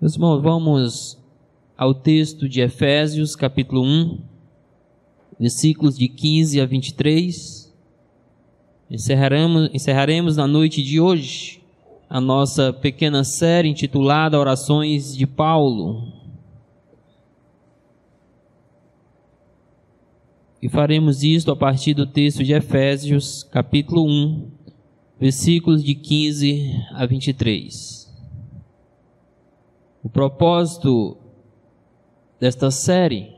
Meus irmãos, vamos ao texto de Efésios, capítulo 1, versículos de 15 a 23. Encerraremos na noite de hoje a nossa pequena série intitulada Orações de Paulo. E faremos isto a partir do texto de Efésios, capítulo 1, versículos de 15 a 23. O propósito desta série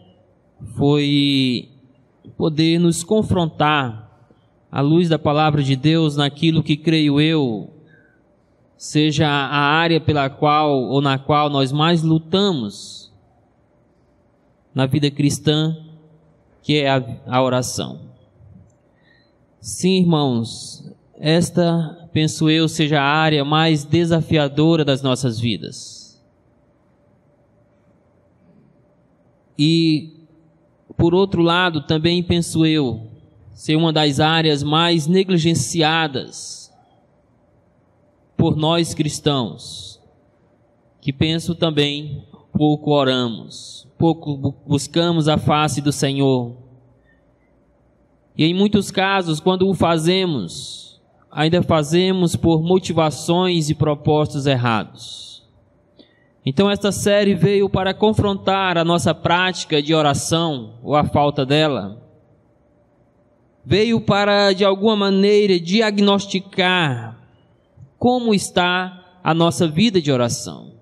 foi poder nos confrontar à luz da palavra de Deus naquilo que, creio eu, seja a área pela qual ou na qual nós mais lutamos na vida cristã, que é a oração. Sim, irmãos, esta, penso eu, seja a área mais desafiadora das nossas vidas. E, por outro lado, também penso eu, ser uma das áreas mais negligenciadas por nós cristãos, que penso também pouco oramos, pouco buscamos a face do Senhor. E em muitos casos, quando o fazemos, ainda fazemos por motivações e propósitos errados. Então esta série veio para confrontar a nossa prática de oração, ou a falta dela. Veio para, de alguma maneira, diagnosticar como está a nossa vida de oração.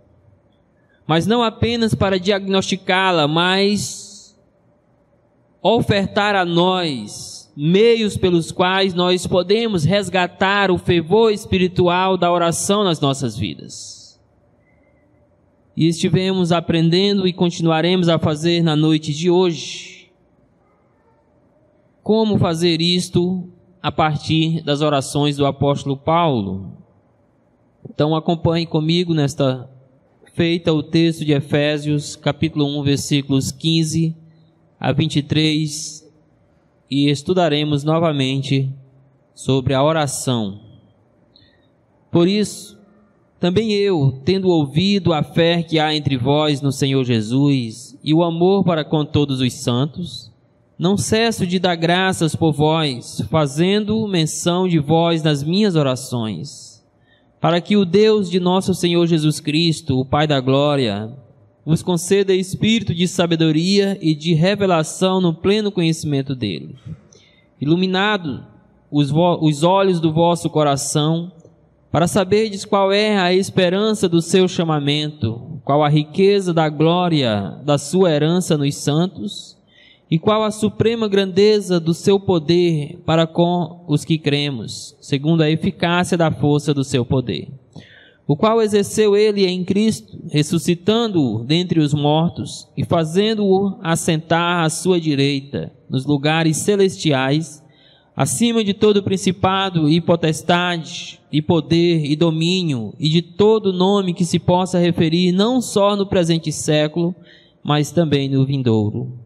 Mas não apenas para diagnosticá-la, mas ofertar a nós meios pelos quais nós podemos resgatar o fervor espiritual da oração nas nossas vidas. E estivemos aprendendo e continuaremos a fazer na noite de hoje como fazer isto a partir das orações do apóstolo Paulo. Então acompanhe comigo nesta feita o texto de Efésios, capítulo 1, versículos 15 a 23, e estudaremos novamente sobre a oração. Por isso, também eu, tendo ouvido a fé que há entre vós no Senhor Jesus e o amor para com todos os santos, não cesso de dar graças por vós, fazendo menção de vós nas minhas orações, para que o Deus de nosso Senhor Jesus Cristo, o Pai da Glória, vos conceda espírito de sabedoria e de revelação no pleno conhecimento dele, iluminado os olhos do vosso coração, para saberdes qual é a esperança do seu chamamento, qual a riqueza da glória da sua herança nos santos, e qual a suprema grandeza do seu poder para com os que cremos, segundo a eficácia da força do seu poder, o qual exerceu ele em Cristo, ressuscitando-o dentre os mortos e fazendo-o assentar à sua direita, nos lugares celestiais, acima de todo principado e potestade, e poder e domínio, e de todo nome que se possa referir, não só no presente século, mas também no vindouro.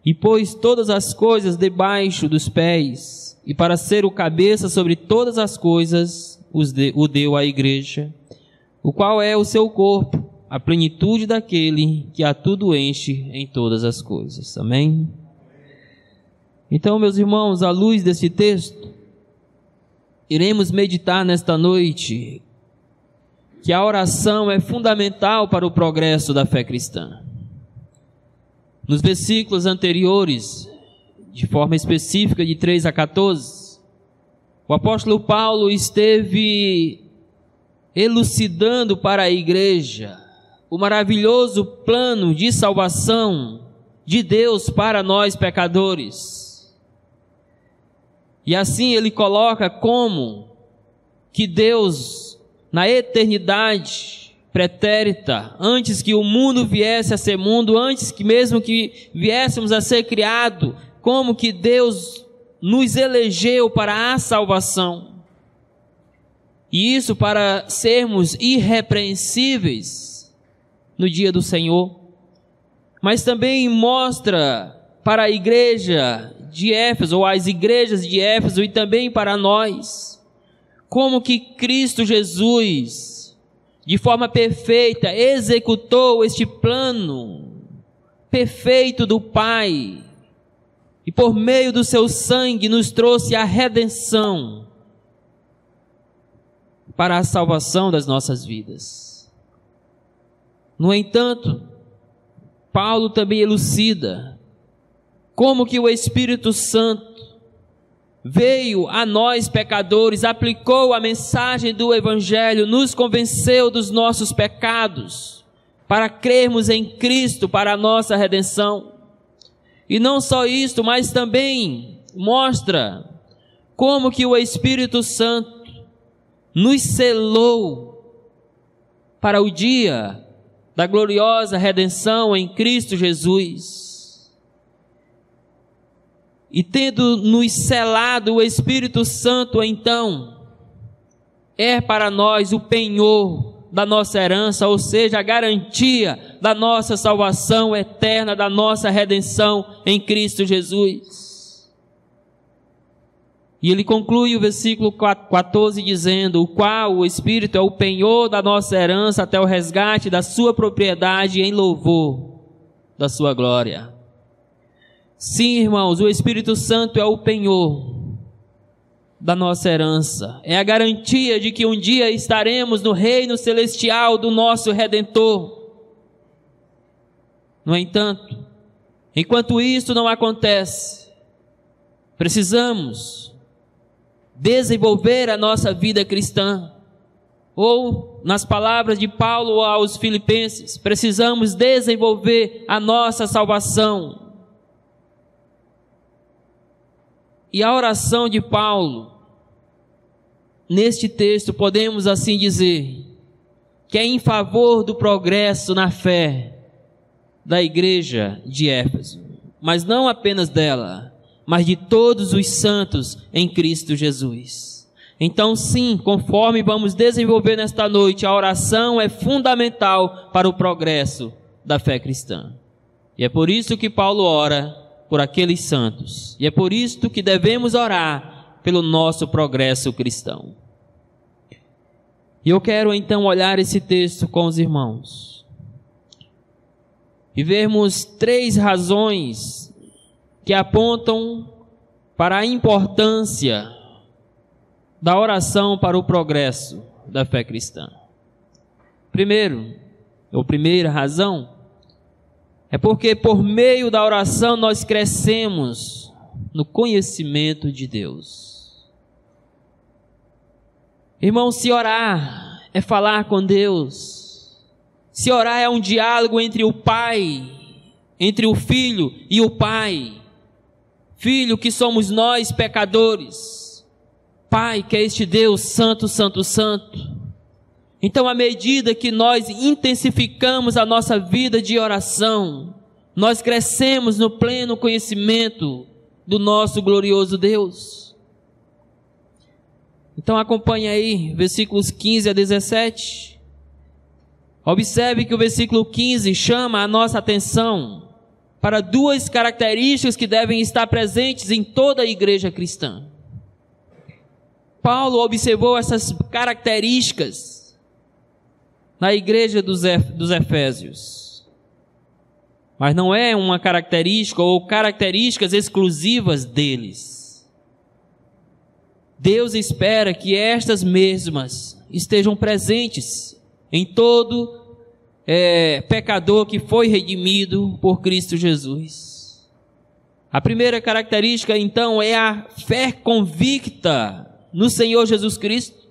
E pôs todas as coisas debaixo dos pés, e para ser o cabeça sobre todas as coisas, o deu à igreja, o qual é o seu corpo, a plenitude daquele que a tudo enche em todas as coisas. Amém? Então, meus irmãos, à luz desse texto, iremos meditar nesta noite que a oração é fundamental para o progresso da fé cristã. Nos versículos anteriores, de forma específica de 3 a 14, o apóstolo Paulo esteve elucidando para a igreja o maravilhoso plano de salvação de Deus para nós pecadores. E assim ele coloca como que Deus, na eternidade pretérita, antes que o mundo viesse a ser mundo, antes que mesmo que viéssemos a ser criado, como que Deus nos elegeu para a salvação. E isso para sermos irrepreensíveis no dia do Senhor. Mas também mostra para a igreja de Éfeso, ou as igrejas de Éfeso, e também para nós, como que Cristo Jesus de forma perfeita, executou este plano perfeito do Pai, e por meio do seu sangue nos trouxe a redenção para a salvação das nossas vidas. No entanto, Paulo também elucida como que o Espírito Santo veio a nós pecadores, aplicou a mensagem do Evangelho, nos convenceu dos nossos pecados, para crermos em Cristo para a nossa redenção. E não só isto, mas também mostra como que o Espírito Santo nos selou para o dia da gloriosa redenção em Cristo Jesus. E tendo nos selado, o Espírito Santo então é para nós o penhor da nossa herança, ou seja, a garantia da nossa salvação eterna, da nossa redenção em Cristo Jesus. E ele conclui o versículo 14 dizendo: o qual o Espírito é o penhor da nossa herança até o resgate da sua propriedade em louvor da sua glória. Sim, irmãos, o Espírito Santo é o penhor da nossa herança, é a garantia de que um dia estaremos no reino celestial do nosso Redentor. No entanto, enquanto isto não acontece, precisamos desenvolver a nossa vida cristã, ou, nas palavras de Paulo aos Filipenses, precisamos desenvolver a nossa salvação. E a oração de Paulo, neste texto, podemos assim dizer, que é em favor do progresso na fé da igreja de Éfeso, mas não apenas dela, mas de todos os santos em Cristo Jesus. Então, sim, conforme vamos desenvolver nesta noite, a oração é fundamental para o progresso da fé cristã. E é por isso que Paulo ora por aqueles santos. E é por isto que devemos orar pelo nosso progresso cristão. E eu quero então olhar esse texto com os irmãos e vermos 3 razões que apontam para a importância da oração para o progresso da fé cristã. Primeira razão, é porque por meio da oração nós crescemos no conhecimento de Deus. Irmão, se orar é falar com Deus, se orar é um diálogo entre o Pai, entre o Filho e o Pai. Filho, que somos nós pecadores, Pai, que é este Deus santo, santo, santo. Então, à medida que nós intensificamos a nossa vida de oração, nós crescemos no pleno conhecimento do nosso glorioso Deus. Então, acompanhe aí, versículos 15 a 17. Observe que o versículo 15 chama a nossa atenção para 2 características que devem estar presentes em toda a igreja cristã. Paulo observou essas características na igreja dos Efésios, mas não é uma característica ou características exclusivas deles. Deus espera que estas mesmas estejam presentes em todo pecador que foi redimido por Cristo Jesus. A primeira característica então é a fé convicta no Senhor Jesus Cristo.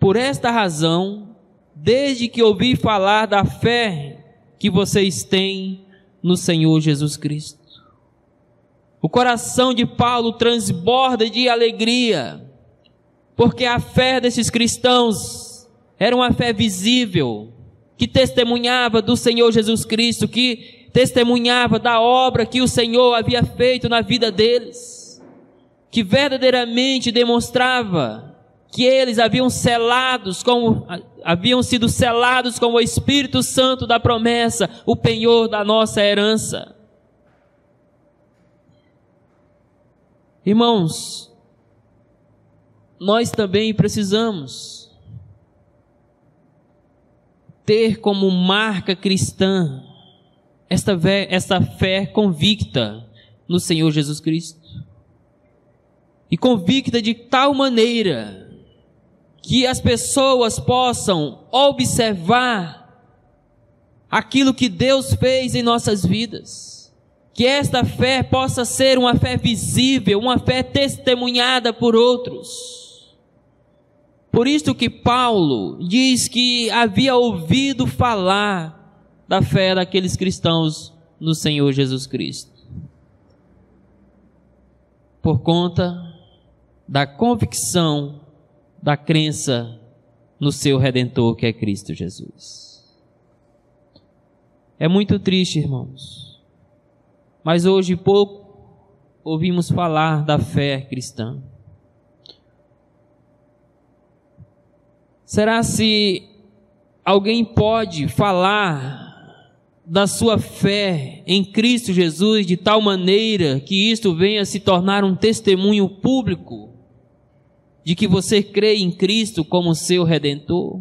Por esta razão, desde que ouvi falar da fé que vocês têm no Senhor Jesus Cristo. O coração de Paulo transborda de alegria, porque a fé desses cristãos era uma fé visível, que testemunhava do Senhor Jesus Cristo, que testemunhava da obra que o Senhor havia feito na vida deles, que verdadeiramente demonstrava que eles haviam sido selados com o Espírito Santo da promessa, o penhor da nossa herança. Irmãos, nós também precisamos ter como marca cristã esta fé convicta no Senhor Jesus Cristo. E convicta de tal maneira que as pessoas possam observar aquilo que Deus fez em nossas vidas. Que esta fé possa ser uma fé visível, uma fé testemunhada por outros. Por isso que Paulo diz que havia ouvido falar da fé daqueles cristãos no Senhor Jesus Cristo. Por conta da convicção, da crença no seu Redentor, que é Cristo Jesus. É muito triste, irmãos, mas hoje pouco ouvimos falar da fé cristã. Será se alguém pode falar da sua fé em Cristo Jesus de tal maneira que isto venha se tornar um testemunho público de que você crê em Cristo como seu Redentor?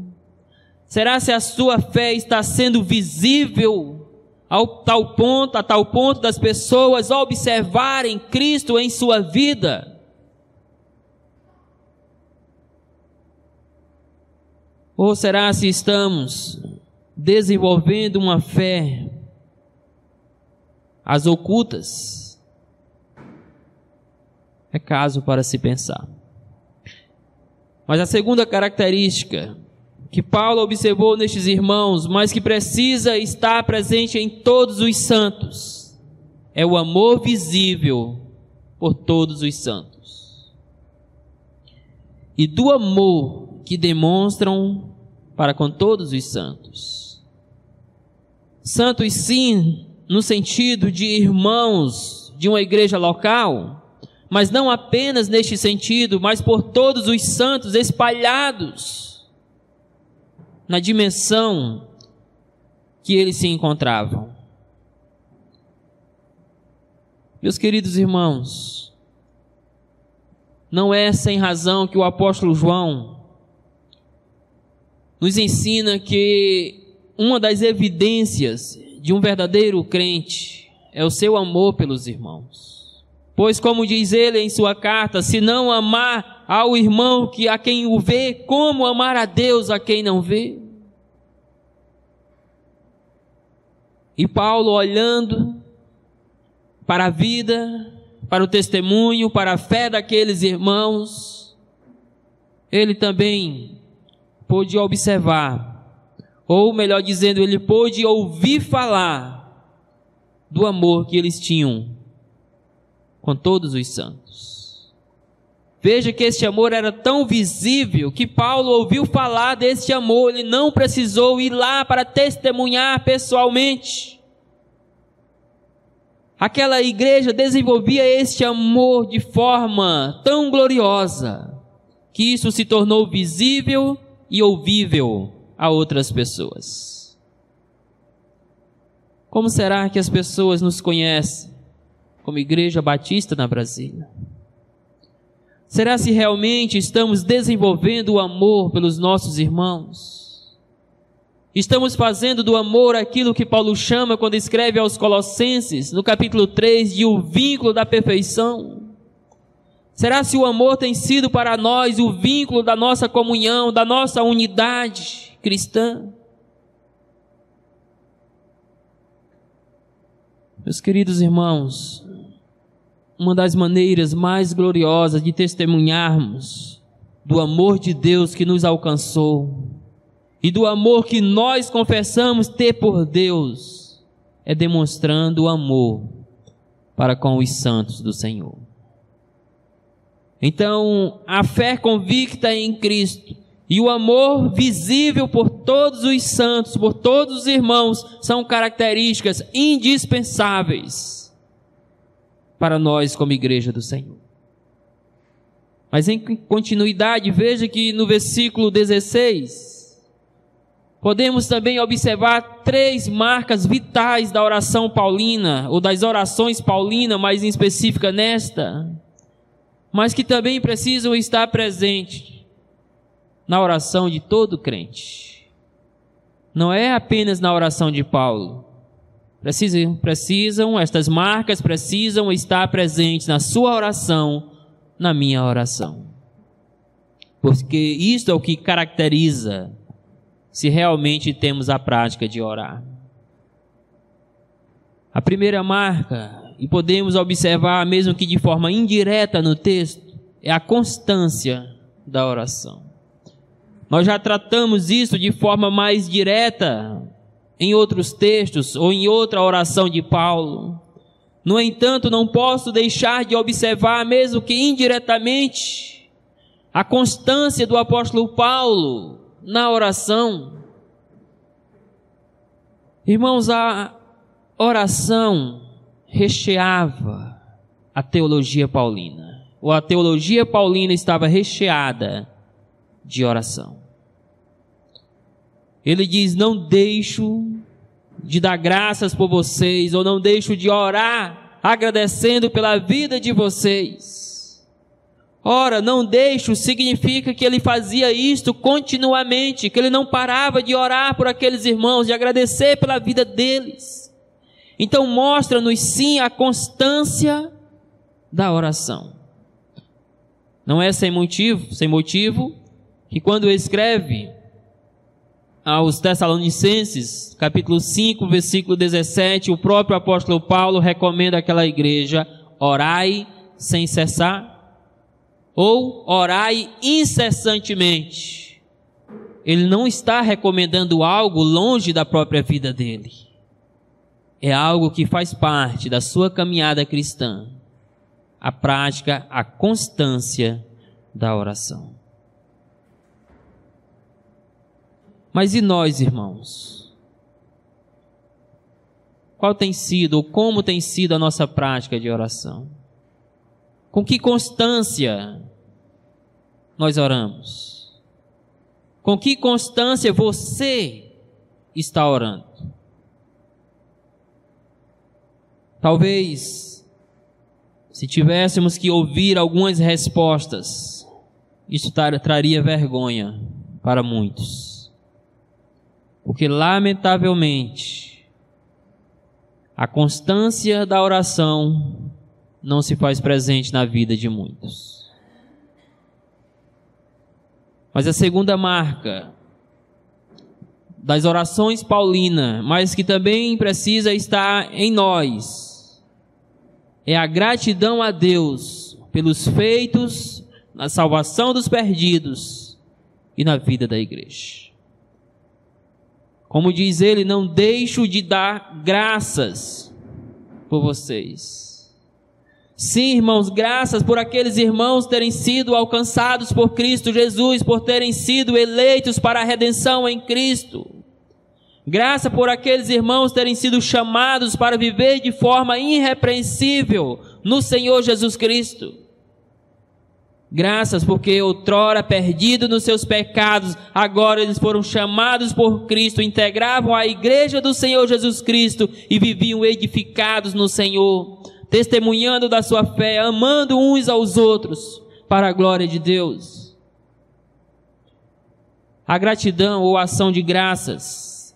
Será se a sua fé está sendo visível a tal ponto das pessoas observarem Cristo em sua vida? Ou será se estamos desenvolvendo uma fé às ocultas? É caso para se pensar. Mas a segunda característica que Paulo observou nestes irmãos, mas que precisa estar presente em todos os santos, é o amor visível por todos os santos. E do amor que demonstram para com todos os santos. Santos sim, no sentido de irmãos de uma igreja local, mas não apenas neste sentido, mas por todos os santos espalhados na dimensão que eles se encontravam. Meus queridos irmãos, não é sem razão que o apóstolo João nos ensina que uma das evidências de um verdadeiro crente é o seu amor pelos irmãos. Pois, como diz ele em sua carta, se não amar ao irmão a quem o vê, como amar a Deus a quem não vê? E Paulo, olhando para a vida, para o testemunho, para a fé daqueles irmãos, ele também pôde observar, ou melhor dizendo, ele pôde ouvir falar do amor que eles tinham com todos os santos. Veja que este amor era tão visível que Paulo ouviu falar deste amor, ele não precisou ir lá para testemunhar pessoalmente. Aquela igreja desenvolvia este amor de forma tão gloriosa que isso se tornou visível e ouvível a outras pessoas. Como será que as pessoas nos conhecem como Igreja Batista na Brasília? Será se realmente estamos desenvolvendo o amor pelos nossos irmãos? Estamos fazendo do amor aquilo que Paulo chama quando escreve aos Colossenses, no capítulo 3, de o vínculo da perfeição? Será se o amor tem sido para nós o vínculo da nossa comunhão, da nossa unidade cristã? Meus queridos irmãos, uma das maneiras mais gloriosas de testemunharmos do amor de Deus que nos alcançou e do amor que nós confessamos ter por Deus é demonstrando o amor para com os santos do Senhor. Então, a fé convicta em Cristo e o amor visível por todos os santos, por todos os irmãos, são características indispensáveis para nós como igreja do Senhor. Mas em continuidade, veja que no versículo 16, podemos também observar 3 marcas vitais da oração paulina, ou das orações paulinas, mais em específica nesta, mas que também precisam estar presentes na oração de todo crente. não é apenas na oração de Paulo. Estas marcas precisam estar presentes na sua oração, na minha oração. Porque isto é o que caracteriza se realmente temos a prática de orar. A primeira marca, e podemos observar mesmo que de forma indireta no texto, é a constância da oração. Nós já tratamos isso de forma mais direta em outros textos ou em outra oração de Paulo. No entanto, não posso deixar de observar, mesmo que indiretamente, a constância do apóstolo Paulo na oração. Irmãos, a oração recheava a teologia paulina, ou a teologia paulina estava recheada de oração. Ele diz: não deixo de dar graças por vocês, ou não deixo de orar agradecendo pela vida de vocês. Ora, não deixo significa que ele fazia isto continuamente, que ele não parava de orar por aqueles irmãos, de agradecer pela vida deles. Então mostra-nos sim a constância da oração. Não é sem motivo que quando escreve aos Tessalonicenses, capítulo 5, versículo 17, o próprio apóstolo Paulo recomenda àquela igreja: orai sem cessar, ou orai incessantemente. Ele não está recomendando algo longe da própria vida dele. É algo que faz parte da sua caminhada cristã, a prática, a constância da oração. Mas e nós, irmãos? Qual tem sido, ou como tem sido a nossa prática de oração? Com que constância nós oramos? Com que constância você está orando? Talvez, se tivéssemos que ouvir algumas respostas, isso traria vergonha para muitos. Porque, lamentavelmente, a constância da oração não se faz presente na vida de muitos. Mas a segunda marca das orações paulinas, mas que também precisa estar em nós, é a gratidão a Deus pelos feitos na salvação dos perdidos e na vida da igreja. Como diz ele: não deixo de dar graças por vocês. Sim, irmãos, graças por aqueles irmãos terem sido alcançados por Cristo Jesus, por terem sido eleitos para a redenção em Cristo. Graça por aqueles irmãos terem sido chamados para viver de forma irrepreensível no Senhor Jesus Cristo. Graças porque outrora perdidos nos seus pecados, agora eles foram chamados por Cristo, integravam a igreja do Senhor Jesus Cristo e viviam edificados no Senhor, testemunhando da sua fé, amando uns aos outros para a glória de Deus. A gratidão ou ação de graças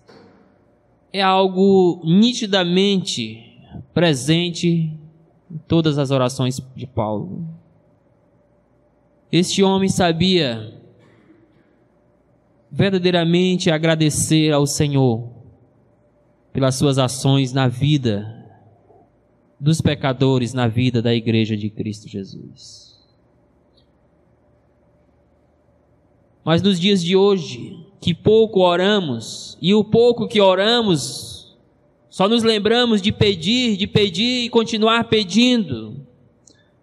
é algo nitidamente presente em todas as orações de Paulo. Este homem sabia verdadeiramente agradecer ao Senhor pelas suas ações na vida dos pecadores, na vida da igreja de Cristo Jesus. Mas nos dias de hoje, que pouco oramos, e o pouco que oramos, só nos lembramos de pedir e continuar pedindo.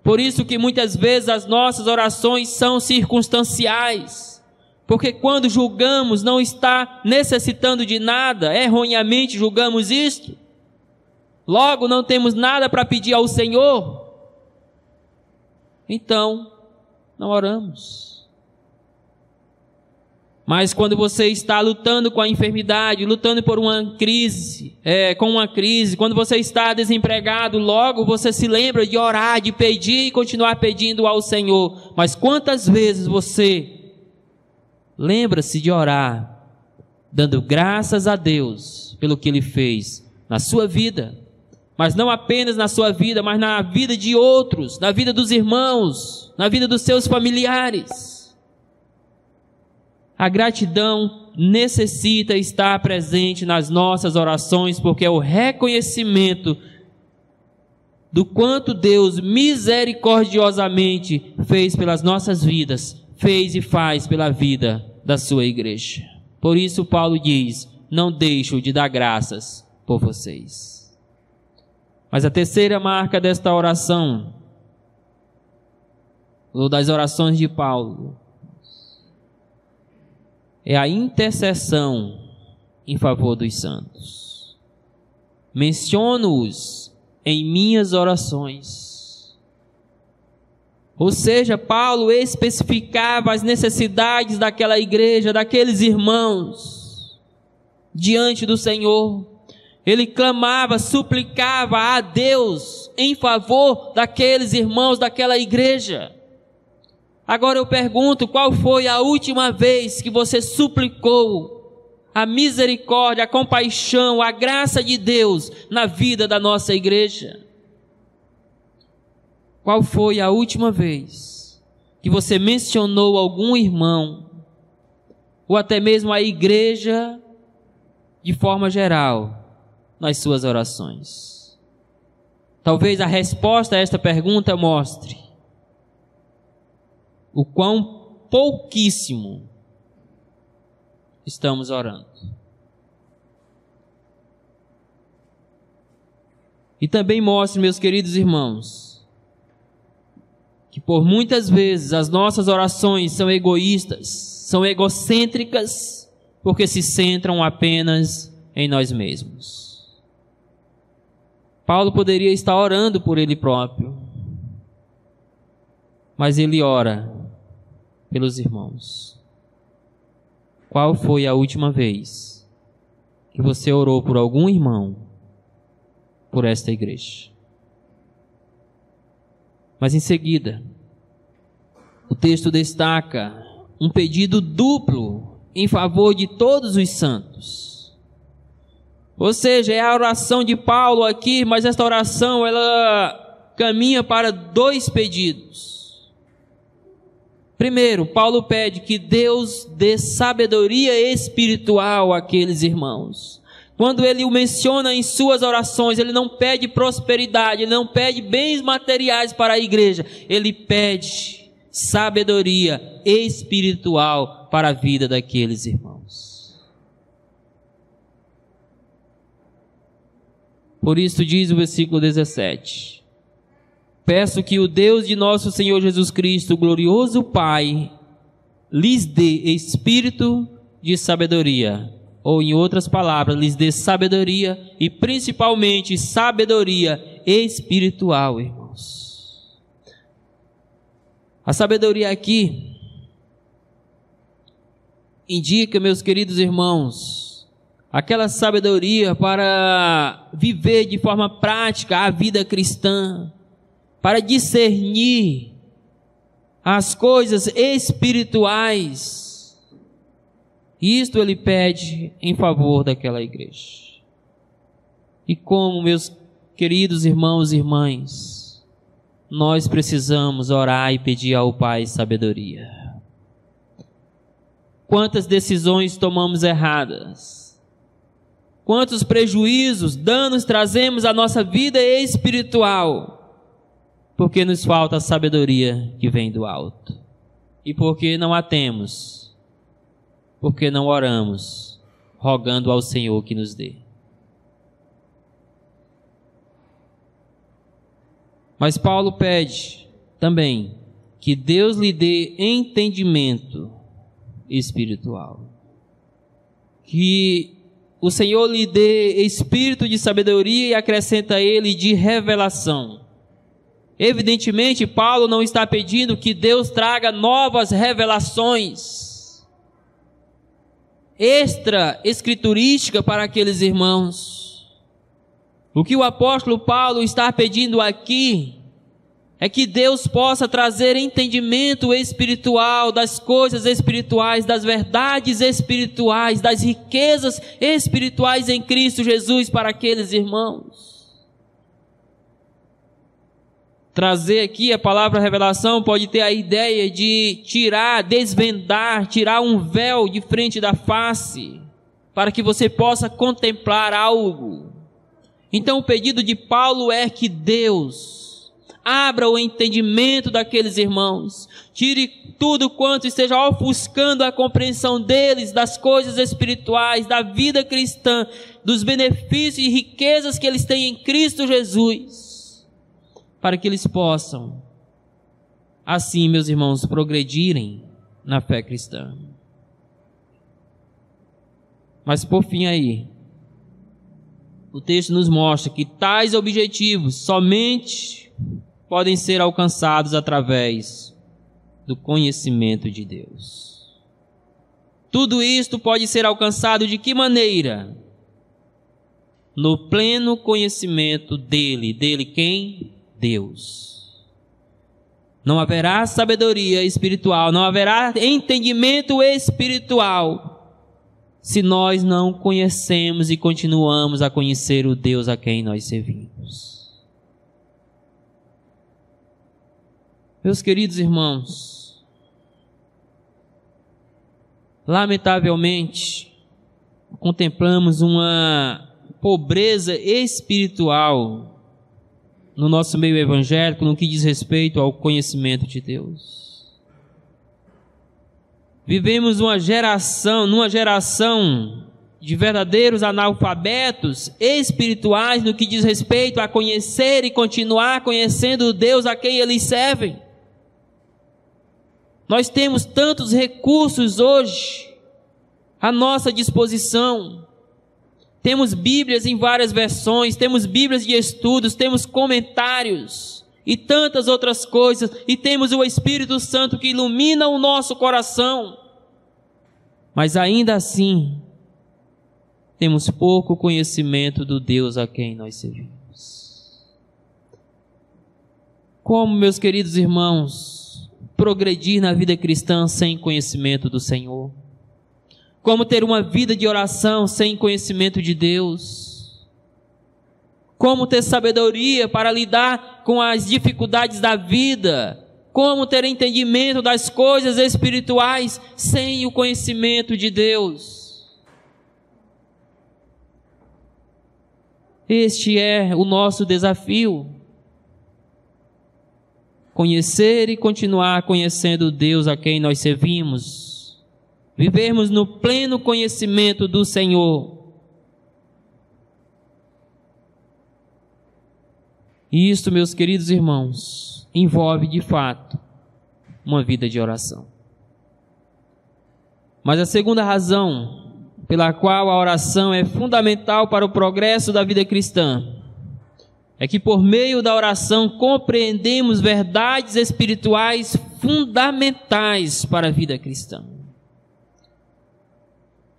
Por isso que muitas vezes as nossas orações são circunstanciais, porque quando julgamos não está necessitando de nada, erroneamente julgamos isto, logo não temos nada para pedir ao Senhor, então não oramos. Mas quando você está lutando com a enfermidade, lutando por uma crise, quando você está desempregado, logo você se lembra de orar, de pedir e continuar pedindo ao Senhor. Mas quantas vezes você lembra-se de orar dando graças a Deus pelo que Ele fez na sua vida, mas não apenas na sua vida, mas na vida de outros, na vida dos irmãos, na vida dos seus familiares. A gratidão necessita estar presente nas nossas orações, porque é o reconhecimento do quanto Deus misericordiosamente fez pelas nossas vidas, fez e faz pela vida da sua igreja. Por isso Paulo diz: não deixo de dar graças por vocês. Mas a terceira marca desta oração, ou das orações de Paulo, é a intercessão em favor dos santos. Menciono-os em minhas orações. Ou seja, Paulo especificava as necessidades daquela igreja, daqueles irmãos, diante do Senhor. Ele clamava, suplicava a Deus em favor daqueles irmãos, daquela igreja. Agora eu pergunto, qual foi a última vez que você suplicou a misericórdia, a compaixão, a graça de Deus na vida da nossa igreja? Qual foi a última vez que você mencionou algum irmão, ou até mesmo a igreja de forma geral, nas suas orações? Talvez a resposta a esta pergunta mostre o quão pouquíssimo estamos orando. E também mostre, meus queridos irmãos, que por muitas vezes as nossas orações são egoístas, são egocêntricas, porque se centram apenas em nós mesmos. Paulo poderia estar orando por ele próprio, mas ele ora pelos irmãos. Qual foi a última vez que você orou por algum irmão, por esta igreja? Mas em seguida, o texto destaca um pedido duplo em favor de todos os santos. Ou seja, é a oração de Paulo aqui, mas esta oração ela caminha para dois pedidos. Primeiro, Paulo pede que Deus dê sabedoria espiritual àqueles irmãos. Quando ele o menciona em suas orações, ele não pede prosperidade, ele não pede bens materiais para a igreja, ele pede sabedoria espiritual para a vida daqueles irmãos. Por isso diz o versículo 17: peço que o Deus de nosso Senhor Jesus Cristo, o glorioso Pai, lhes dê espírito de sabedoria, ou em outras palavras, lhes dê sabedoria e principalmente sabedoria espiritual, irmãos. A sabedoria aqui indica, meus queridos irmãos, aquela sabedoria para viver de forma prática a vida cristã, para discernir as coisas espirituais. Isto ele pede em favor daquela igreja. E como, meus queridos irmãos e irmãs, nós precisamos orar e pedir ao Pai sabedoria. Quantas decisões tomamos erradas? Quantos prejuízos, danos trazemos à nossa vida espiritual? Porque nos falta a sabedoria que vem do alto. E porque não a temos, porque não oramos, rogando ao Senhor que nos dê. Mas Paulo pede também que Deus lhe dê entendimento espiritual. Que o Senhor lhe dê espírito de sabedoria e acrescenta a ele de revelação. Evidentemente, Paulo não está pedindo que Deus traga novas revelações extra-escriturística para aqueles irmãos. O que o apóstolo Paulo está pedindo aqui é que Deus possa trazer entendimento espiritual das coisas espirituais, das verdades espirituais, das riquezas espirituais em Cristo Jesus para aqueles irmãos. Trazer aqui a palavra revelação pode ter a ideia de tirar, desvendar, tirar um véu de frente da face, para que você possa contemplar algo. Então o pedido de Paulo é que Deus abra o entendimento daqueles irmãos, tire tudo quanto esteja ofuscando a compreensão deles das coisas espirituais, da vida cristã, dos benefícios e riquezas que eles têm em Cristo Jesus, para que eles possam, assim, meus irmãos, progredirem na fé cristã. Mas por fim aí, o texto nos mostra que tais objetivos somente podem ser alcançados através do conhecimento de Deus. Tudo isto pode ser alcançado de que maneira? No pleno conhecimento dele. Dele quem? Deus. Não haverá sabedoria espiritual, não haverá entendimento espiritual, se nós não conhecemos e continuamos a conhecer o Deus a quem nós servimos. Meus queridos irmãos, lamentavelmente, contemplamos uma pobreza espiritual no nosso meio evangélico, no que diz respeito ao conhecimento de Deus. Vivemos numa geração de verdadeiros analfabetos espirituais no que diz respeito a conhecer e continuar conhecendo o Deus a quem eles servem. Nós temos tantos recursos hoje à nossa disposição. Temos Bíblias em várias versões, temos Bíblias de estudos, temos comentários e tantas outras coisas, e temos o Espírito Santo que ilumina o nosso coração. Mas ainda assim, temos pouco conhecimento do Deus a quem nós servimos. Como, meus queridos irmãos, progredir na vida cristã sem conhecimento do Senhor? Como ter uma vida de oração sem conhecimento de Deus? Como ter sabedoria para lidar com as dificuldades da vida? Como ter entendimento das coisas espirituais sem o conhecimento de Deus? Este é o nosso desafio. Conhecer e continuar conhecendo o Deus a quem nós servimos. Vivermos no pleno conhecimento do Senhor. E isto, meus queridos irmãos, envolve de fato uma vida de oração. Mas a segunda razão pela qual a oração é fundamental para o progresso da vida cristã é que por meio da oração compreendemos verdades espirituais fundamentais para a vida cristã.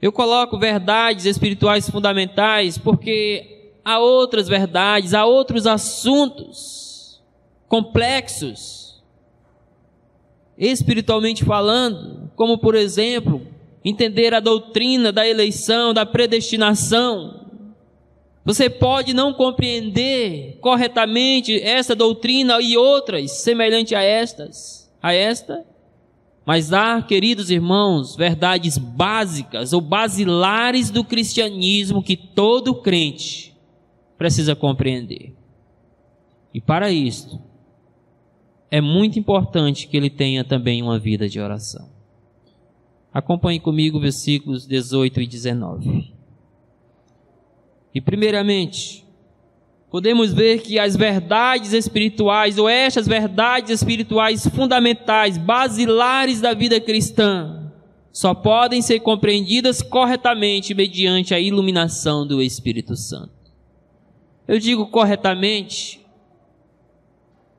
Eu coloco verdades espirituais fundamentais porque há outras verdades, há outros assuntos complexos, espiritualmente falando, como por exemplo, entender a doutrina da eleição, da predestinação. Você pode não compreender corretamente essa doutrina e outras semelhantes a esta, mas há, queridos irmãos, verdades básicas ou basilares do cristianismo que todo crente precisa compreender. E para isto, é muito importante que ele tenha também uma vida de oração. Acompanhe comigo versículos 18 e 19. E primeiramente, podemos ver que as verdades espirituais, ou estas verdades espirituais fundamentais, basilares da vida cristã, só podem ser compreendidas corretamente mediante a iluminação do Espírito Santo. Eu digo corretamente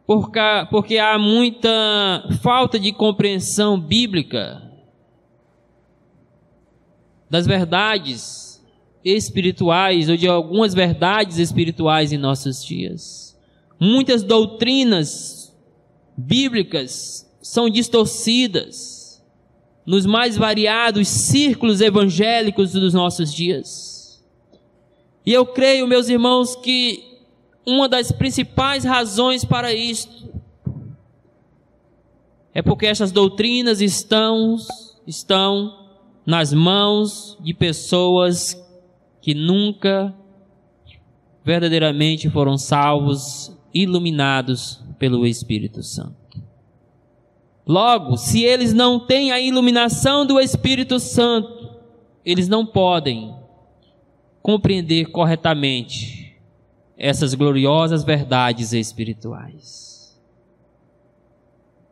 porque há muita falta de compreensão bíblica das verdades espirituais ou de algumas verdades espirituais em nossos dias. Muitas doutrinas bíblicas são distorcidas nos mais variados círculos evangélicos dos nossos dias. E eu creio, meus irmãos, que uma das principais razões para isto é porque essas doutrinas estão nas mãos de pessoas que nunca verdadeiramente foram salvos, iluminados pelo Espírito Santo. Logo, se eles não têm a iluminação do Espírito Santo, eles não podem compreender corretamente essas gloriosas verdades espirituais.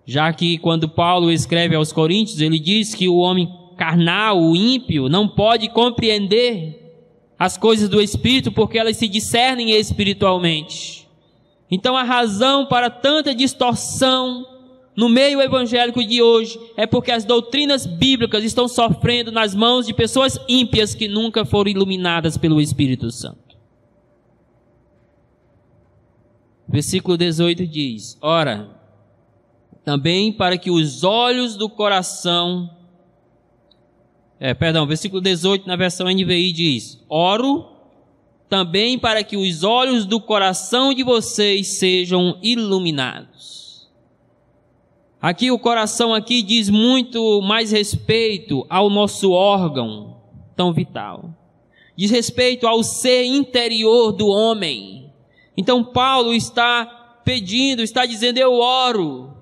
Já que quando Paulo escreve aos Coríntios, ele diz que o homem carnal, o ímpio, não pode compreender as coisas do Espírito porque elas se discernem espiritualmente. Então a razão para tanta distorção no meio evangélico de hoje é porque as doutrinas bíblicas estão sofrendo nas mãos de pessoas ímpias que nunca foram iluminadas pelo Espírito Santo. Versículo 18 diz: ora, também para que os olhos do coração... versículo 18 na versão NVI diz: oro também para que os olhos do coração de vocês sejam iluminados. Aqui o coração aqui diz muito mais respeito ao nosso órgão tão vital. Diz respeito ao ser interior do homem. Então Paulo está pedindo, está dizendo: eu oro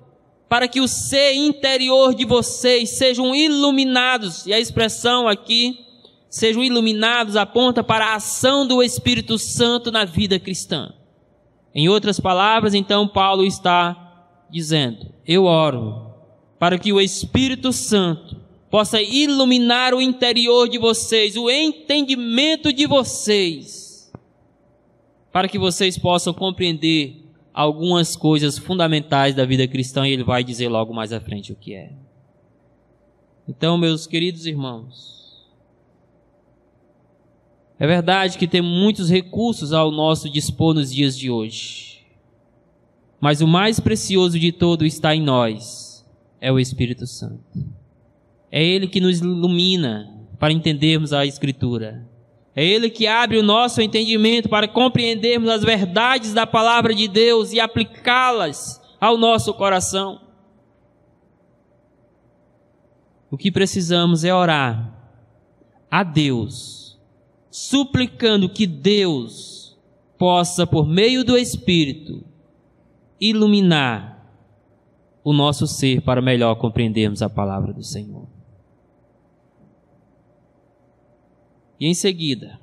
para que o ser interior de vocês sejam iluminados. E a expressão aqui, sejam iluminados, aponta para a ação do Espírito Santo na vida cristã. Em outras palavras, então, Paulo está dizendo: eu oro para que o Espírito Santo possa iluminar o interior de vocês, o entendimento de vocês, para que vocês possam compreender algumas coisas fundamentais da vida cristã, e ele vai dizer logo mais à frente o que é. Então, meus queridos irmãos, é verdade que temos muitos recursos ao nosso dispor nos dias de hoje, mas o mais precioso de todo está em nós, é o Espírito Santo. É Ele que nos ilumina para entendermos a Escritura. É Ele que abre o nosso entendimento para compreendermos as verdades da palavra de Deus e aplicá-las ao nosso coração. O que precisamos é orar a Deus, suplicando que Deus possa, por meio do Espírito, iluminar o nosso ser para melhor compreendermos a palavra do Senhor. E em seguida,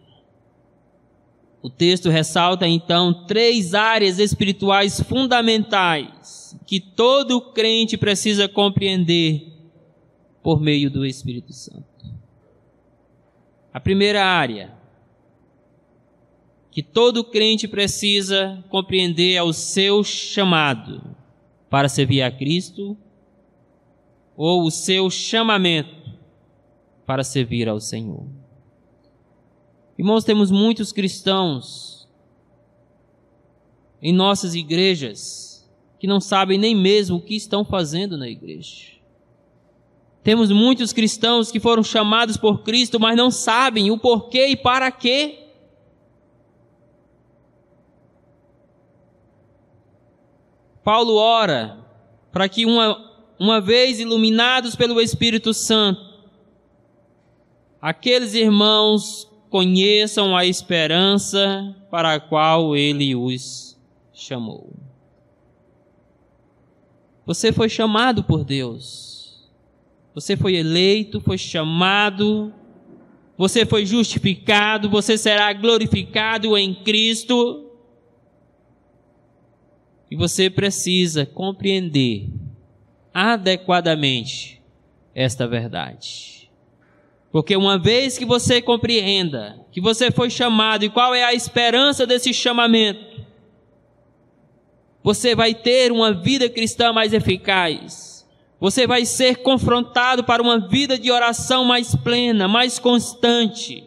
o texto ressalta então 3 áreas espirituais fundamentais que todo crente precisa compreender por meio do Espírito Santo. A primeira área que todo crente precisa compreender é o seu chamado para servir a Cristo, ou o seu chamamento para servir ao Senhor. Irmãos, temos muitos cristãos em nossas igrejas que não sabem nem mesmo o que estão fazendo na igreja. Temos muitos cristãos que foram chamados por Cristo, mas não sabem o porquê e para quê. Paulo ora para que uma vez iluminados pelo Espírito Santo, aqueles irmãos conheçam a esperança para a qual Ele os chamou. Você foi chamado por Deus. Você foi eleito, foi chamado, você foi justificado, você será glorificado em Cristo. E você precisa compreender adequadamente esta verdade. Porque uma vez que você compreenda que você foi chamado e qual é a esperança desse chamamento, você vai ter uma vida cristã mais eficaz. Você vai ser confrontado para uma vida de oração mais plena, mais constante,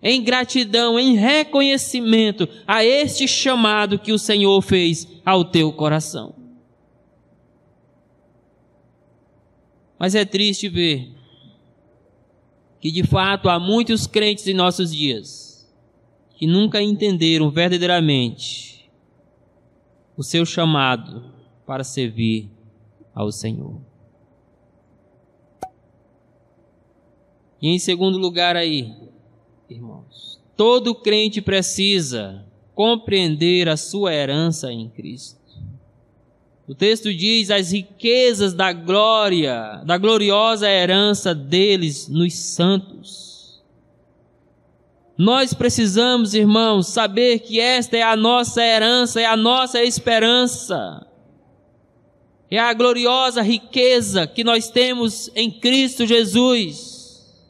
em gratidão, em reconhecimento a este chamado que o Senhor fez ao teu coração. Mas é triste ver que de fato há muitos crentes em nossos dias que nunca entenderam verdadeiramente o seu chamado para servir ao Senhor. E em segundo lugar aí, irmãos, todo crente precisa compreender a sua herança em Cristo. O texto diz as riquezas da glória, da gloriosa herança deles nos santos. Nós precisamos, irmãos, saber que esta é a nossa herança, é a nossa esperança. É a gloriosa riqueza que nós temos em Cristo Jesus.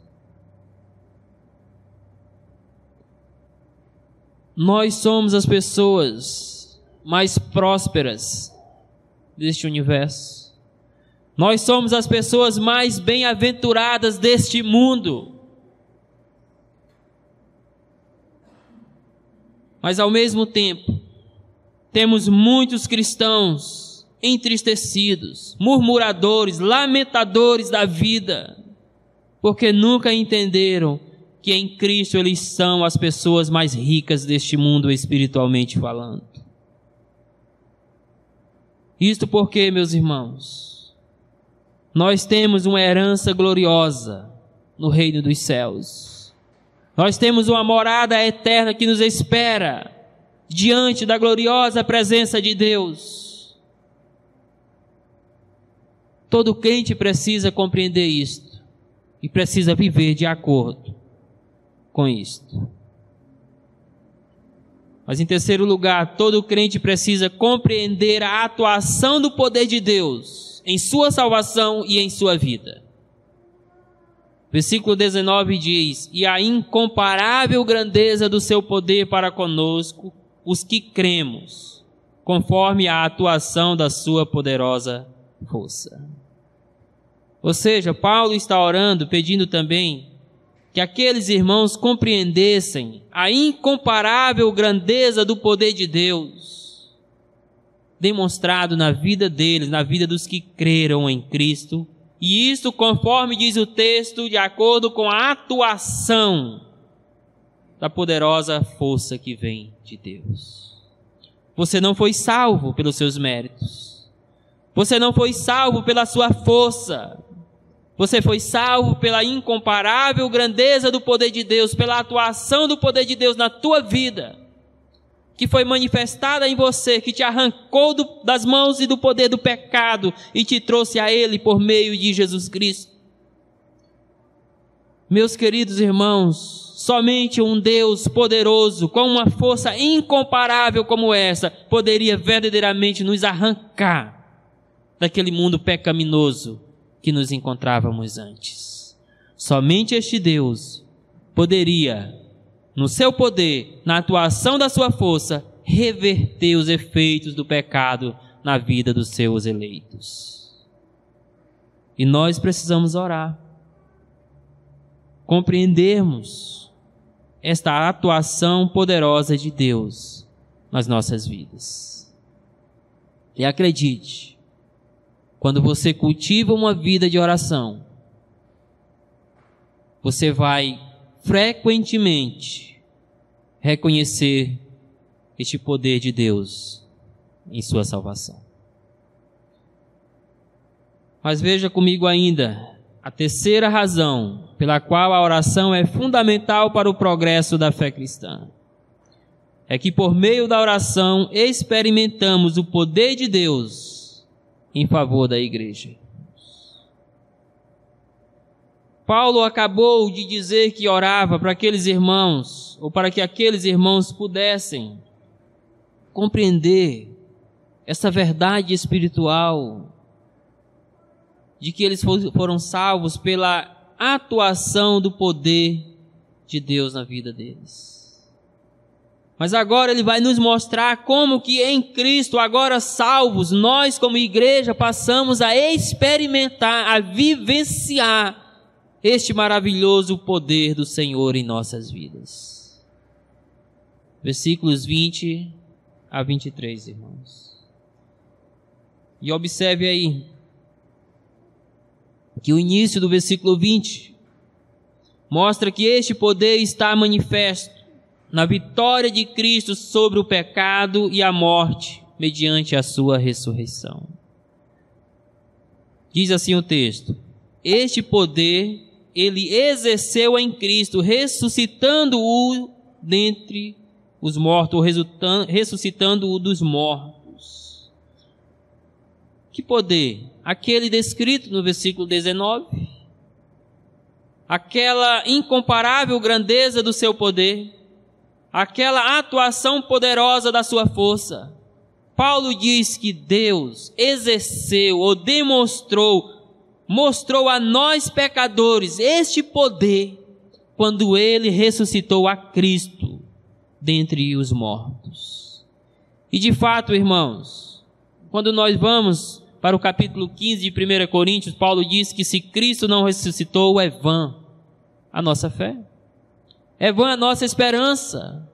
Nós somos as pessoas mais prósperas deste universo. Nós somos as pessoas mais bem-aventuradas deste mundo. Mas ao mesmo tempo, temos muitos cristãos entristecidos, murmuradores, lamentadores da vida, porque nunca entenderam que em Cristo eles são as pessoas mais ricas deste mundo espiritualmente falando. Isto porque, meus irmãos, nós temos uma herança gloriosa no reino dos céus. Nós temos uma morada eterna que nos espera diante da gloriosa presença de Deus. Todo crente precisa compreender isto e precisa viver de acordo com isto. Mas em terceiro lugar, todo crente precisa compreender a atuação do poder de Deus em sua salvação e em sua vida. Versículo 19 diz: e a incomparável grandeza do seu poder para conosco, os que cremos, conforme a atuação da sua poderosa força. Ou seja, Paulo está orando, pedindo também que aqueles irmãos compreendessem a incomparável grandeza do poder de Deus, demonstrado na vida deles, na vida dos que creram em Cristo, e isso, conforme diz o texto, de acordo com a atuação da poderosa força que vem de Deus. Você não foi salvo pelos seus méritos, você não foi salvo pela sua força, você foi salvo pela incomparável grandeza do poder de Deus, pela atuação do poder de Deus na tua vida, que foi manifestada em você, que te arrancou das mãos e do poder do pecado e te trouxe a Ele por meio de Jesus Cristo. Meus queridos irmãos, somente um Deus poderoso, com uma força incomparável como essa, poderia verdadeiramente nos arrancar daquele mundo pecaminoso que nos encontrávamos antes. Somente este Deus poderia, no seu poder, na atuação da sua força, reverter os efeitos do pecado na vida dos seus eleitos. E nós precisamos orar, compreendermos esta atuação poderosa de Deus nas nossas vidas. E acredite, quando você cultiva uma vida de oração, você vai frequentemente reconhecer este poder de Deus em sua salvação. Mas veja comigo ainda a terceira razão pela qual a oração é fundamental para o progresso da fé cristã. É que por meio da oração experimentamos o poder de Deus em favor da igreja. Paulo acabou de dizer que orava para aqueles irmãos, ou para que aqueles irmãos pudessem compreender essa verdade espiritual de que eles foram salvos pela atuação do poder de Deus na vida deles. Mas agora ele vai nos mostrar como que em Cristo, agora salvos, nós como igreja passamos a experimentar, a vivenciar este maravilhoso poder do Senhor em nossas vidas. Versículos 20 a 23, irmãos. E observe aí. que o início do versículo 20 mostra que este poder está manifesto na vitória de Cristo sobre o pecado e a morte, mediante a sua ressurreição. Diz assim o texto: este poder ele exerceu em Cristo, ressuscitando-o dentre os mortos, ou ressuscitando-o dos mortos. Que poder? Aquele descrito no versículo 19. Aquela incomparável grandeza do seu poder, aquela atuação poderosa da sua força. Paulo diz que Deus exerceu ou mostrou a nós pecadores este poder quando ele ressuscitou a Cristo dentre os mortos. E de fato, irmãos, quando nós vamos para o capítulo 15 de 1 Coríntios, Paulo diz que se Cristo não ressuscitou, é vã a nossa fé, é vã a nossa esperança,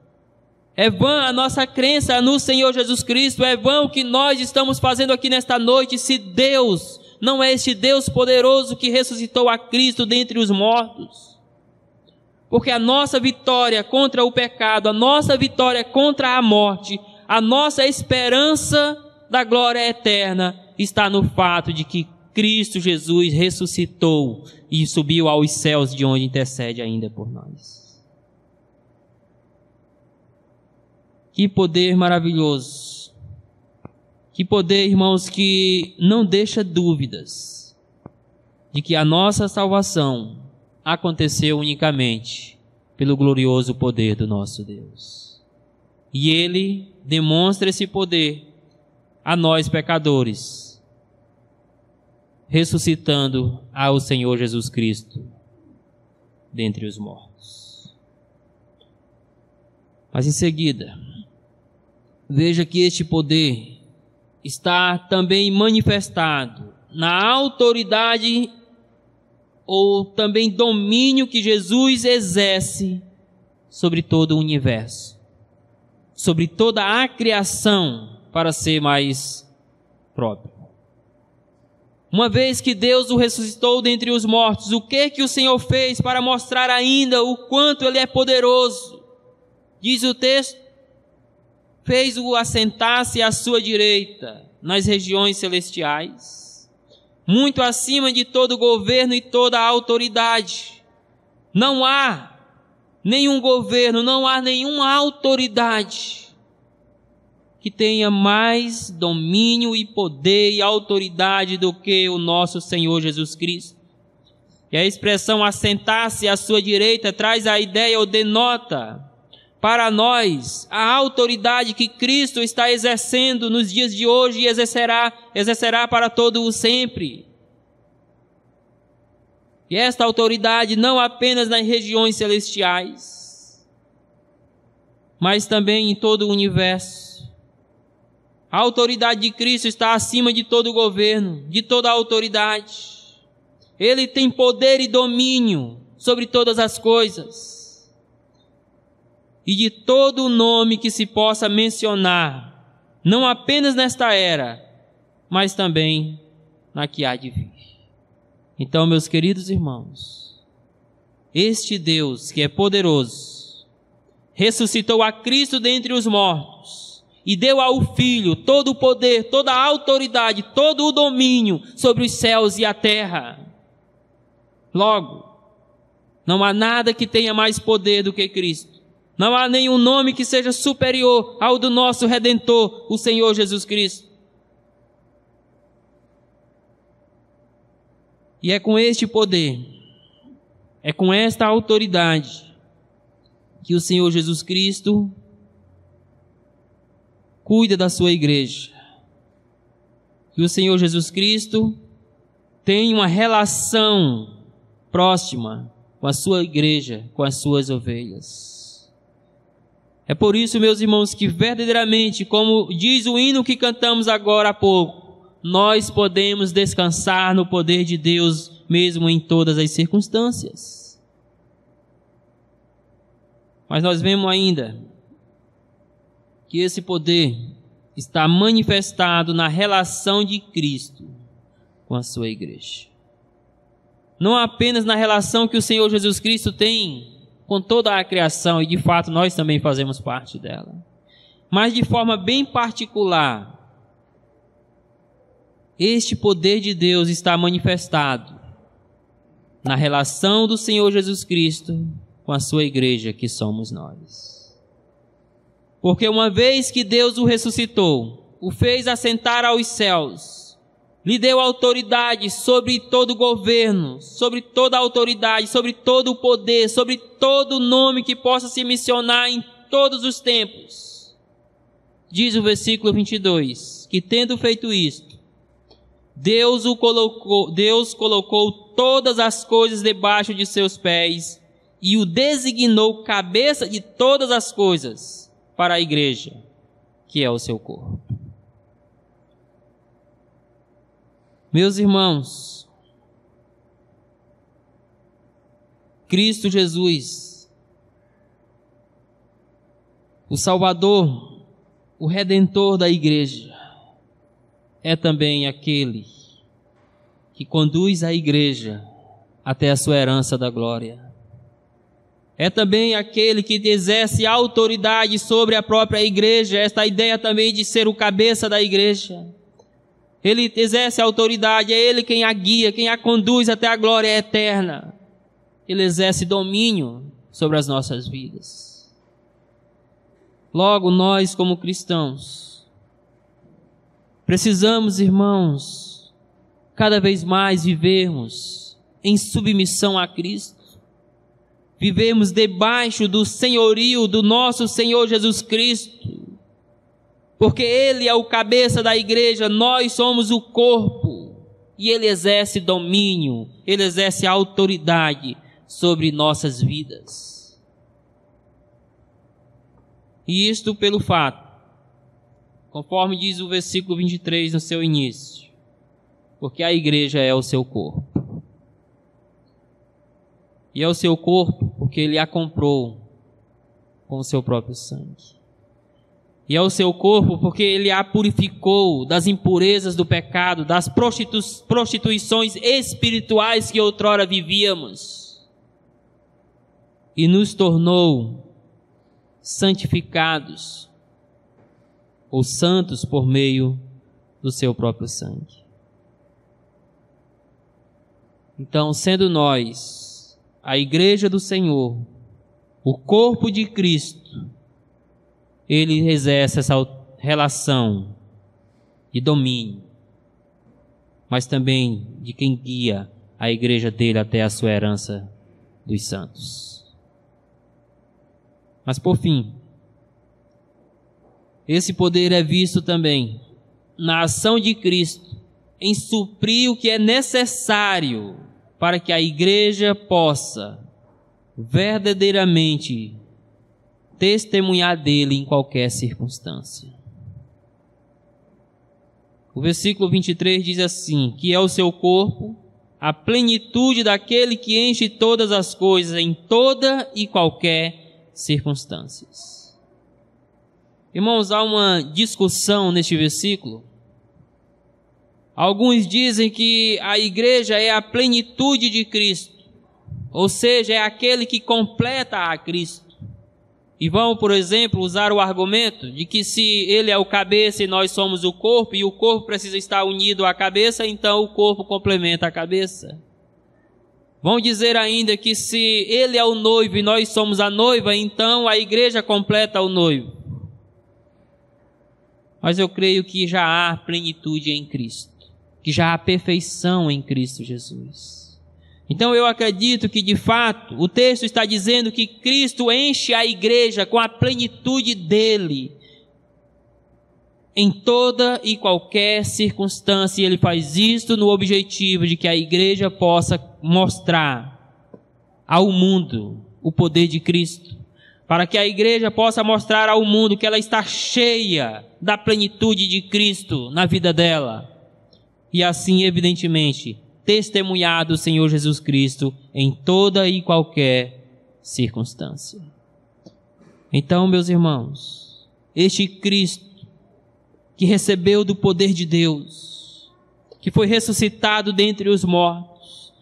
é vã a nossa crença no Senhor Jesus Cristo, é vã o que nós estamos fazendo aqui nesta noite, se Deus não é este Deus poderoso que ressuscitou a Cristo dentre os mortos. Porque a nossa vitória contra o pecado, a nossa vitória contra a morte, a nossa esperança da glória eterna está no fato de que Cristo Jesus ressuscitou e subiu aos céus, de onde intercede ainda por nós. Que poder maravilhoso! Que poder, irmãos, que não deixa dúvidas de que a nossa salvação aconteceu unicamente pelo glorioso poder do nosso Deus. E Ele demonstra esse poder a nós pecadores, ressuscitando ao Senhor Jesus Cristo dentre os mortos. Mas em seguida, veja que este poder está também manifestado na autoridade ou também domínio que Jesus exerce sobre todo o universo, sobre toda a criação, para ser mais próprio. Uma vez que Deus o ressuscitou dentre os mortos, o que o Senhor fez para mostrar ainda o quanto Ele é poderoso? Diz o texto: fez-o assentar-se à sua direita nas regiões celestiais, muito acima de todo governo e toda autoridade. Não há nenhum governo, não há nenhuma autoridade que tenha mais domínio e poder e autoridade do que o nosso Senhor Jesus Cristo. E a expressão assentar-se à sua direita traz a ideia ou denota para nós a autoridade que Cristo está exercendo nos dias de hoje e exercerá para todo o sempre. E esta autoridade não apenas nas regiões celestiais, mas também em todo o universo. A autoridade de Cristo está acima de todo o governo, de toda a autoridade. Ele tem poder e domínio sobre todas as coisas. E de todo o nome que se possa mencionar, não apenas nesta era, mas também na que há de vir. Então, meus queridos irmãos, este Deus que é poderoso, ressuscitou a Cristo dentre os mortos, e deu ao Filho todo o poder, toda a autoridade, todo o domínio sobre os céus e a terra. Logo, não há nada que tenha mais poder do que Cristo. Não há nenhum nome que seja superior ao do nosso Redentor, o Senhor Jesus Cristo. E é com este poder, é com esta autoridade, que o Senhor Jesus Cristo cuida da sua igreja. Que o Senhor Jesus Cristo tem uma relação próxima com a sua igreja, com as suas ovelhas. É por isso, meus irmãos, que verdadeiramente, como diz o hino que cantamos agora há pouco, nós podemos descansar no poder de Deus, mesmo em todas as circunstâncias. Mas nós vemos ainda que esse poder está manifestado na relação de Cristo com a sua igreja. não apenas na relação que o Senhor Jesus Cristo tem com toda a criação, e de fato nós também fazemos parte dela, mas de forma bem particular, este poder de Deus está manifestado na relação do Senhor Jesus Cristo com a sua igreja, que somos nós. Porque uma vez que Deus o ressuscitou, o fez assentar aos céus, lhe deu autoridade sobre todo o governo, sobre toda a autoridade, sobre todo o poder, sobre todo o nome que possa se mencionar em todos os tempos. Diz o versículo 22, que tendo feito isto, Deus colocou todas as coisas debaixo de seus pés e o designou cabeça de todas as coisas para a igreja, que é o seu corpo. Meus irmãos, Cristo Jesus, o Salvador, o Redentor da igreja, é também aquele que conduz a igreja até a sua herança da glória. É também aquele que exerce autoridade sobre a própria igreja, esta ideia também de ser o cabeça da igreja. Ele exerce autoridade, é Ele quem a guia, quem a conduz até a glória eterna. Ele exerce domínio sobre as nossas vidas. Logo, nós como cristãos, precisamos, irmãos, cada vez mais vivermos em submissão a Cristo. Vivemos debaixo do senhorio do nosso Senhor Jesus Cristo. Porque Ele é o cabeça da igreja, nós somos o corpo. E Ele exerce domínio, Ele exerce autoridade sobre nossas vidas. E isto pelo fato, conforme diz o versículo 23 no seu início, porque a igreja é o seu corpo. E é o seu corpo porque Ele a comprou com o seu próprio sangue. E é o seu corpo porque Ele a purificou das impurezas do pecado, das prostituições espirituais que outrora vivíamos. E nos tornou santificados, ou santos por meio do seu próprio sangue. Então, sendo nós a igreja do Senhor, o corpo de Cristo, Ele exerce essa relação de domínio, mas também de quem guia a igreja dele até a sua herança dos santos. Mas por fim, esse poder é visto também na ação de Cristo em suprir o que é necessário para que a igreja possa verdadeiramente testemunhar dele em qualquer circunstância. O versículo 23 diz assim, que é o seu corpo, a plenitude daquele que enche todas as coisas em toda e qualquer circunstância. Irmãos, há uma discussão neste versículo. Alguns dizem que a igreja é a plenitude de Cristo, ou seja, é aquele que completa a Cristo. E vão, por exemplo, usar o argumento de que se Ele é o cabeça e nós somos o corpo, e o corpo precisa estar unido à cabeça, então o corpo complementa a cabeça. Vão dizer ainda que se Ele é o noivo e nós somos a noiva, então a igreja completa o noivo. Mas eu creio que já há plenitude em Cristo, que já há perfeição em Cristo Jesus. Então eu acredito que de fato o texto está dizendo que Cristo enche a igreja com a plenitude dele em toda e qualquer circunstância. E Ele faz isto no objetivo de que a igreja possa mostrar ao mundo o poder de Cristo, para que a igreja possa mostrar ao mundo que ela está cheia da plenitude de Cristo na vida dela, e assim evidentemente testemunhar do Senhor Jesus Cristo em toda e qualquer circunstância. Então, meus irmãos, este Cristo que recebeu do poder de Deus, que foi ressuscitado dentre os mortos,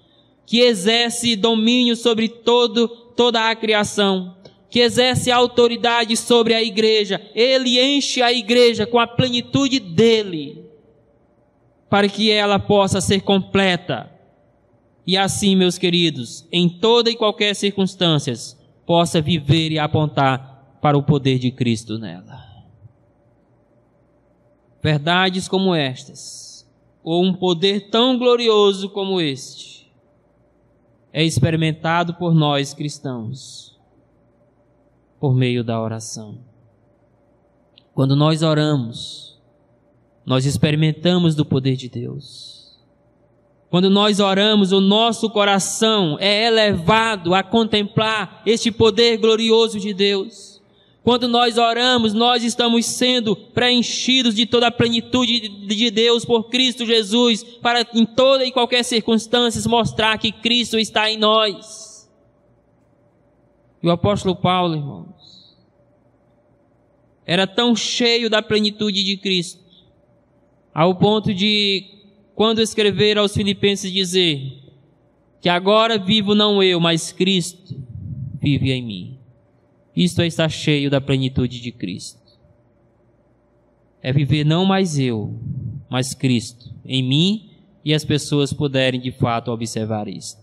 que exerce domínio sobre toda a criação, que exerce autoridade sobre a igreja. Ele enche a igreja com a plenitude dele, para que ela possa ser completa. E assim, meus queridos, em toda e qualquer circunstância, possa viver e apontar para o poder de Cristo nela. Verdades como estas, ou um poder tão glorioso como este, é experimentado por nós cristãos, por meio da oração. Quando nós oramos, nós experimentamos do poder de Deus. Quando nós oramos, o nosso coração é elevado a contemplar este poder glorioso de Deus. Quando nós oramos, nós estamos sendo preenchidos de toda a plenitude de Deus por Cristo Jesus, para em toda e qualquer circunstância mostrar que Cristo está em nós. E o apóstolo Paulo, irmãos, era tão cheio da plenitude de Cristo, ao ponto de, quando escrever aos Filipenses, dizer que agora vivo não eu, mas Cristo vive em mim. Isto é estar cheio da plenitude de Cristo. É viver não mais eu, mas Cristo em mim, e as pessoas puderem de fato observar isto.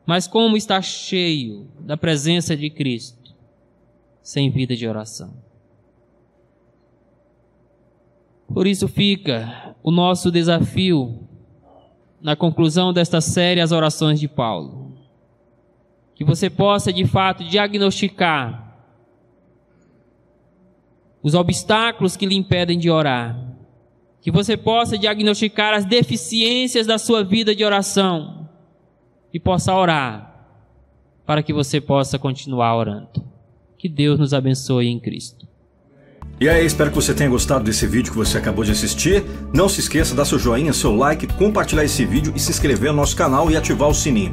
Mas como estar cheio da presença de Cristo sem vida de oração? Por isso fica o nosso desafio na conclusão desta série, as orações de Paulo. Que você possa de fato diagnosticar os obstáculos que lhe impedem de orar. Que você possa diagnosticar as deficiências da sua vida de oração. E possa orar para que você possa continuar orando. Que Deus nos abençoe em Cristo. E aí, espero que você tenha gostado desse vídeo que você acabou de assistir. Não se esqueça de dar seu joinha, seu like, compartilhar esse vídeo e se inscrever no nosso canal e ativar o sininho.